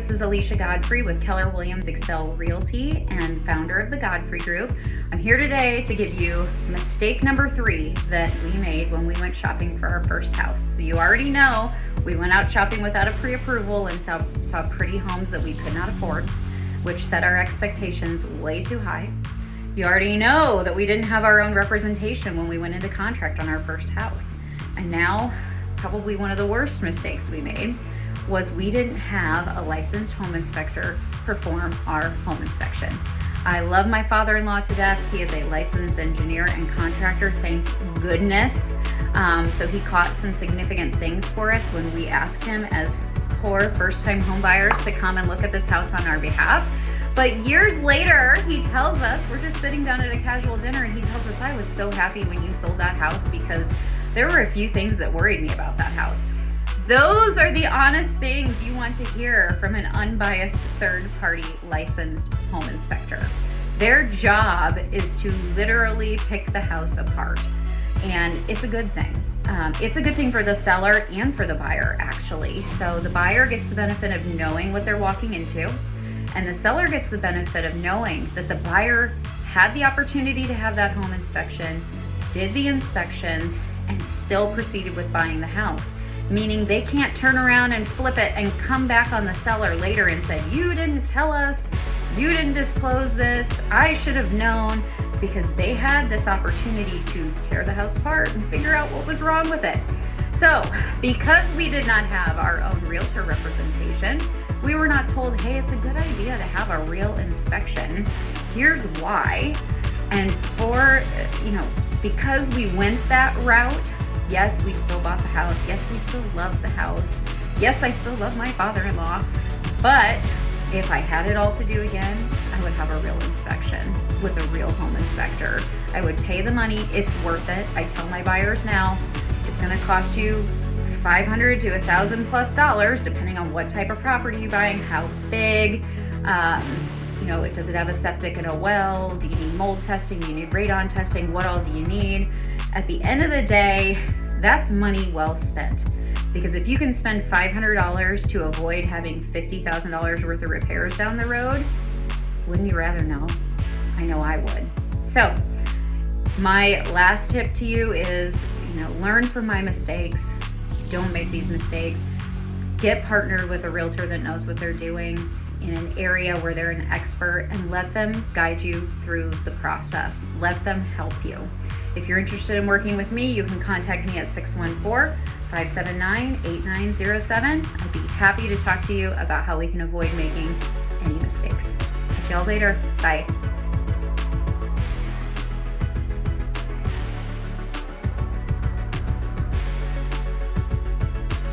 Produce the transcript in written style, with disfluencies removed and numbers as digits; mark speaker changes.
Speaker 1: this is Alicia Godfrey with Keller Williams Excel Realty and founder of the Godfrey Group. I'm here today to give you mistake number 3 that we made when we went shopping for our first house. So you already know we went out shopping without a pre-approval and saw pretty homes that we could not afford, which set our expectations way too high. You already know that we didn't have our own representation when we went into contract on our first house. And now, probably one of the worst mistakes we made was we didn't have a licensed home inspector perform our home inspection. I love my father-in-law to death. He is a licensed engineer and contractor, thank goodness. So he caught some significant things for us when we asked him as poor first-time home buyers to come and look at this house on our behalf. But years later, he tells us, we're just sitting down at a casual dinner, and he tells us, I was so happy when you sold that house because there were a few things that worried me about that house. Those are the honest things you want to hear from an unbiased third-party licensed home inspector. Their job is to literally pick the house apart, and it's a good thing. It's a good thing for the seller and for the buyer, actually. So the buyer gets the benefit of knowing what they're walking into, and the seller gets the benefit of knowing that the buyer had the opportunity to have that home inspection, did the inspections, and still proceeded with buying the house. Meaning they can't turn around and flip it and come back on the seller later and say, you didn't tell us, you didn't disclose this, I should have known, because they had this opportunity to tear the house apart and figure out what was wrong with it. So because we did not have our own realtor representation, we were not told, hey, it's a good idea to have a real inspection. Here's why. And because we went that route, yes, we still bought the house. Yes, we still love the house. Yes, I still love my father-in-law. But if I had it all to do again, I would have a real inspection with a real home inspector. I would pay the money. It's worth it. I tell my buyers now, it's going to cost you $500 to $1,000+ depending on what type of property you're buying, how big. Does it have a septic and a well? Do you need mold testing? Do you need radon testing? What all do you need? At the end of the day, that's money well spent. Because if you can spend $500 to avoid having $50,000 worth of repairs down the road, wouldn't you rather know? I know I would. So my last tip to you is, learn from my mistakes. Don't make these mistakes. Get partnered with a realtor that knows what they're doing in an area where they're an expert, and let them guide you through the process. Let them help you. If you're interested in working with me, you can contact me at 614-579-8907. I'd be happy to talk to you about how we can avoid making any mistakes. Catch y'all later. Bye.